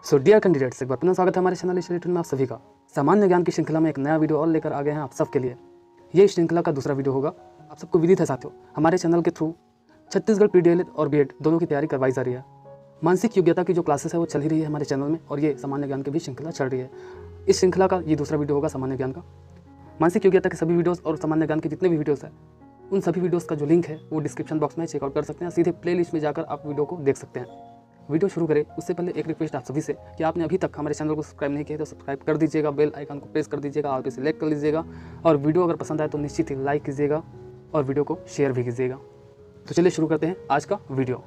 So dear candidates, एक बार पुनः स्वागत है हमारे चैनल स्टडी में आप सभी का। सामान्य ज्ञान की श्रृंखला में एक नया वीडियो और लेकर आ गए हैं आप सबके लिए। ये श्रृंखला का दूसरा वीडियो होगा। आप सबको विदित है साथियों, हमारे चैनल के थ्रू छत्तीसगढ़ PDL और BEd दोनों की तैयारी करवाई जा रही है। मानसिक योग्यता की जो क्लासेस है वो चल ही रही है हमारे चैनल में, और ये सामान्य ज्ञान की भी श्रृंखला चल रही है। इस श्रृंखला का ये दूसरा वीडियो होगा सामान्य ज्ञान का। मानसिक योग्यता के सभी वीडियोस और सामान्य ज्ञान के जितने भी वीडियोस हैं उन सभी वीडियोस का जो लिंक है वो डिस्क्रिप्शन बॉक्स में चेकआउट कर सकते हैं। सीधे प्लेलिस्ट में जाकर आप वीडियो को देख सकते हैं। वीडियो शुरू करें उससे पहले एक रिक्वेस्ट आप सभी से कि आपने अभी तक हमारे चैनल को सब्सक्राइब नहीं किया तो सब्सक्राइब कर दीजिएगा, बेल आइकन को प्रेस कर दीजिएगा, ऑल पे सिलेक्ट कर लीजिएगा, और वीडियो अगर पसंद आए तो निश्चित ही लाइक कीजिएगा और वीडियो को शेयर भी कीजिएगा। तो चलिए शुरू करते हैं आज का वीडियो।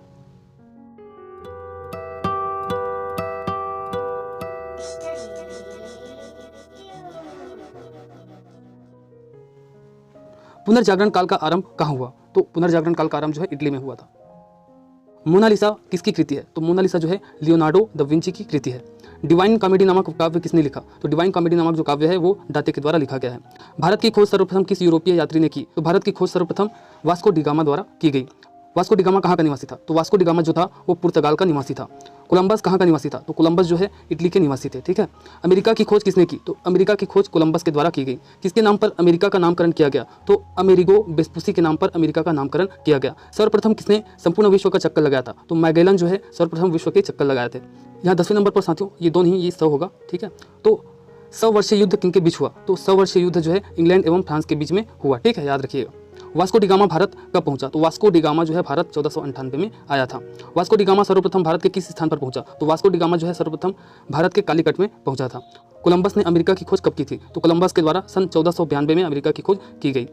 पुनर्जागरण काल का आरंभ कहाँ हुआ? तो पुनर्जागरण काल का आरंभ जो है इटली में हुआ था। मोनालिसा किसकी कृति है? तो मोनालिसा जो है लियोनार्डो दा विंची की कृति है। डिवाइन कॉमेडी नामक काव्य किसने लिखा? तो डिवाइन कॉमेडी नामक जो काव्य है वो डाटे के द्वारा लिखा गया है। भारत की खोज सर्वप्रथम किस यूरोपीय यात्री ने की? तो भारत की खोज सर्वप्रथम वास्को डी गामा द्वारा की गई। वास्को डी गामा कहाँ का निवासी था? तो वास्को डी गामा जो था वो पुर्तगाल का निवासी था। कोलंबस कहाँ का निवासी था? तो कोलंबस जो है इटली के निवासी थे। ठीक है। अमेरिका की खोज किसने की? तो अमेरिका की खोज कोलंबस के द्वारा की गई। किसके नाम पर अमेरिका का नामकरण किया गया? तो अमेरिगो वेस्पुसी के नाम पर अमेरिका का नामकरण किया गया। सर्वप्रथम किसने संपूर्ण विश्व का चक्कर लगाया था? तो मैगेलन जो है सर्वप्रथम विश्व के चक्कर लगाए थे। यहाँ 10वें नंबर पर साथियों ये दोनों ही ये 100 होगा। ठीक है। तो 100 वर्षीय युद्ध किनके बीच हुआ? तो 100 वर्षीय युद्ध जो है इंग्लैंड एवं फ्रांस के बीच में हुआ। ठीक है, याद रखिएगा। वास्को डी गामा भारत कब पहुंचा? तो वास्को डी गामा जो है भारत 1498 में आया था। वास्को डी गामा सर्वप्रथम भारत के किस स्थान पर पहुंचा? तो वास्को डी गामा जो है सर्वप्रथम भारत के कालीकट में पहुंचा था। कोलंबस ने अमेरिका की खोज कब की थी? तो कोलंबस के द्वारा सन 1492 में अमेरिका की खोज की गई।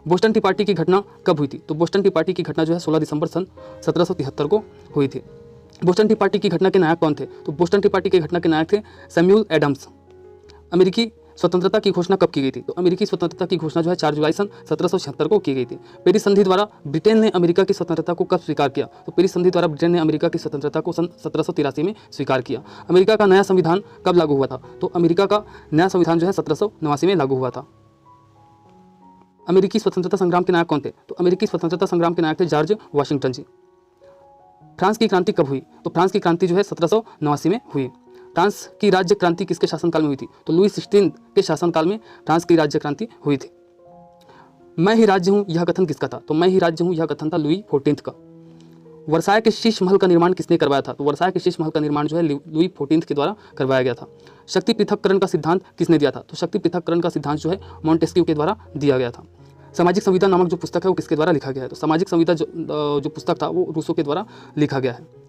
बोस्टन टी पार्टी की घटना कब हुई थी? तो बोस्टन टी पार्टी की घटना जो है 16 दिसंबर सन 1773 को हुई थी। बोस्टन टी पार्टी की घटना के नायक कौन थे? तो बोस्टन टी पार्टी की घटना के नायक थे सैमुअल एडम्स। अमेरिकी स्वतंत्रता की घोषणा कब की गई थी? तो अमेरिकी स्वतंत्रता की घोषणा जो है 4 जुलाई सन 1776 को की गई थी। पेरिस संधि द्वारा ब्रिटेन ने अमेरिका की स्वतंत्रता को कब स्वीकार किया? तो पेरिस संधि द्वारा ब्रिटेन ने अमेरिका की स्वतंत्रता को सन 1783 में स्वीकार किया। अमेरिका का नया संविधान कब लागू हुआ था? तो अमेरिका का नया संविधान जो है 1789 में लागू हुआ था। अमेरिकी स्वतंत्रता संग्राम के नायक कौन थे? तो अमेरिकी स्वतंत्रता संग्राम के नायक थे जॉर्ज वाशिंगटन जी। फ्रांस की क्रांति कब हुई? तो फ्रांस की क्रांति जो है 1789 में हुई। फ्रांस की राज्य क्रांति किसके शासनकाल में हुई थी? तो लुई 16 के शासनकाल में फ्रांस की राज्य क्रांति हुई थी। मैं ही राज्य हूँ यह कथन किसका था? तो मैं ही राज्य हूँ यह कथन था लुई 14 का। वर्साय के शीश महल का निर्माण किसने करवाया था? तो वर्साय के शीश महल का निर्माण जो है लुई 14 के द्वारा करवाया गया था। शक्ति पृथक्करण का सिद्धांत किसने दिया था? तो शक्ति पृथक्करण का सिद्धांत जो है मॉन्टेस्क्यू के द्वारा दिया गया था। सामाजिक संविदा नामक जो पुस्तक है वो किसके द्वारा लिखा गया है? तो सामाजिक संविदा जो पुस्तक था वो रूसो के द्वारा लिखा गया है।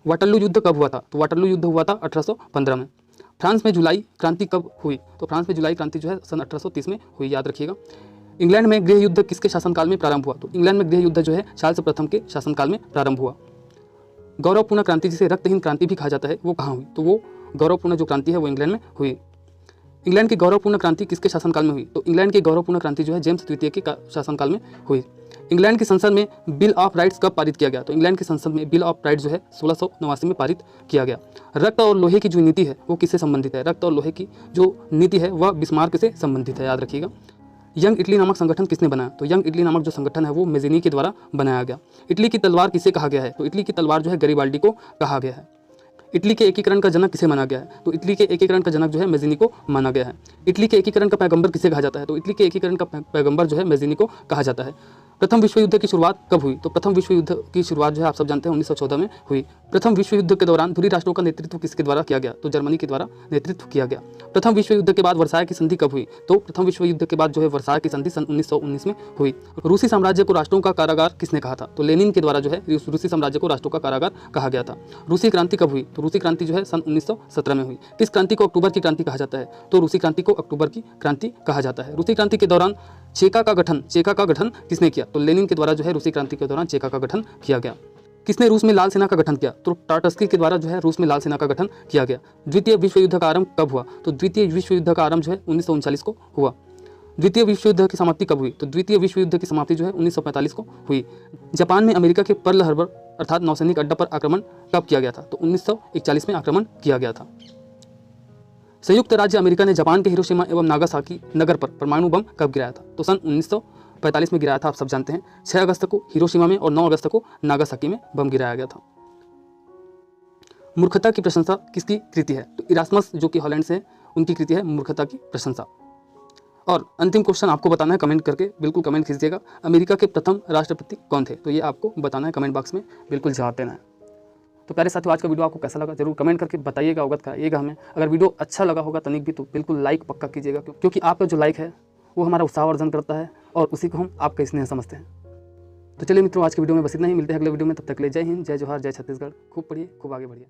वाटरलू युद्ध कब हुआ था? तो वाटरलू युद्ध हुआ था 1815 में। फ्रांस में जुलाई क्रांति कब हुई? तो फ्रांस में जुलाई क्रांति जो है सन 1830 में हुई, याद रखिएगा। इंग्लैंड में गृह युद्ध किसके शासनकाल में प्रारंभ हुआ? तो इंग्लैंड में गृह युद्ध जो है चार्ल्स प्रथम के शासनकाल में प्रारंभ हुआ। गौरवपूर्ण क्रांति जिसे रक्तहीन क्रांति भी कहा जाता है वो कहाँ हुई? तो वो गौरवपूर्ण जो क्रांति है वो इंग्लैंड में हुई। इंग्लैंड की गौरवपूर्ण क्रांति किसके शासनकाल में हुई? तो इंग्लैंड की गौरवपूर्ण क्रांति जो है जेम्स द्वितीय के शासनकाल में हुई। इंग्लैंड की संसद में बिल ऑफ राइट्स कब पारित किया गया? तो इंग्लैंड की संसद में बिल ऑफ राइट्स जो है 1689 में पारित किया गया। रक्त और लोहे की जो नीति है वो किससे संबंधित है? रक्त और लोहे की जो नीति है वह बिस्मार्क से संबंधित है, याद रखिएगा। यंग इटली नामक संगठन किसने बनाया? तो यंग इटली नामक जो संगठन है वो मेज़िनी के द्वारा बनाया गया। इटली की तलवार किसे कहा गया है? तो इटली की तलवार जो है गैरिबाल्डी को कहा गया है। इटली के एकीकरण का जनक किसे माना गया है? तो इटली के एकीकरण का जनक जो है मेज़िनी को माना गया है। इटली के एकीकरण का पैगंबर किसे कहा जाता है? तो इटली के एकीकरण का पैगंबर जो है मेज़िनी को कहा जाता है। प्रथम विश्व युद्ध की शुरुआत कब हुई? तो प्रथम विश्व युद्ध की शुरुआत जो है आप सब जानते हैं 1914 में हुई। प्रथम विश्व युद्ध के दौरान धुरी राष्ट्रों का नेतृत्व किसके द्वारा किया गया? तो जर्मनी के द्वारा नेतृत्व किया गया। प्रथम विश्व युद्ध के बाद वर्साय की संधि कब हुई? तो प्रथम विश्व युद्ध के बाद जो है वर्साय की संधि सन 1919 में हुई। रूसी साम्राज्य को राष्ट्रों का कारागार किसने कहा था? तो लेनिन के द्वारा जो है रूसी साम्राज्य को राष्ट्रों का कारागार कहा गया था। रूसी क्रांति कब हुई? तो रूसी क्रांति जो है सन 1917 में हुई। किस क्रांति को अक्टूबर की क्रांति कहा जाता है? तो रूसी क्रांति को अक्टूबर की क्रांति कहा जाता है। रूसी क्रांति के दौरान चेका का गठन किसने किया? तो लेनिन के द्वारा जो है रूसी क्रांति के दौरान चेका का गठन किया गया। किसने रूस में लाल सेना का गठन किया? तो टाटस्की के द्वारा जो है रूस में लाल सेना का गठन किया गया। द्वितीय विश्व युद्ध का आरंभ कब हुआ? तो द्वितीय विश्व युद्ध का आरंभ जो है 1939 को हुआ। द्वितीय विश्व युद्ध की समाप्ति कब हुई? तो द्वितीय विश्व युद्ध की समाप्ति जो है 1945 को हुई। जापान में अमेरिका के पर्ल हार्बर अर्थात नौसैनिक अड्डा पर आक्रमण कब किया गया था? तो 1941 में आक्रमण किया गया था। संयुक्त राज्य अमेरिका ने जापान के हिरोशिमा एवं नागासाकी नगर पर परमाणु बम कब गिराया था? तो सन 1945 में गिराया था, आप सब जानते हैं। 6 अगस्त को हिरोशिमा में और 9 अगस्त को नागासाकी में बम गिराया गया था। मूर्खता की प्रशंसा किसकी कृति है? तो इरास्मस जो कि हॉलैंड से है, उनकी कृति है मूर्खता की प्रशंसा। और अंतिम क्वेश्चन आपको बताना है कमेंट करके, बिल्कुल कमेंट कीजिएगा, अमेरिका के प्रथम राष्ट्रपति कौन थे? तो ये आपको बताना है, कमेंट बॉक्स में बिल्कुल जवाब देना है। तो प्यारे साथियों, आज का वीडियो आपको कैसा लगा जरूर कमेंट करके बताइएगा, अवगत कराइएगा हमें। अगर वीडियो अच्छा लगा होगा तनिक भी तो बिल्कुल लाइक पक्का कीजिएगा, क्योंकि आपका जो लाइक है वो हमारा उत्साहवर्धन करता है और उसी को हम आपका स्नेह समझते हैं। तो चलिए मित्रों, आज के वीडियो में बस इतना ही, मिलते हैं अगले वीडियो में। तब तक के लिए जय हिंद, जय जोहार, जय छत्तीसगढ़। खूब पढ़िए, खूब आगे बढ़िए।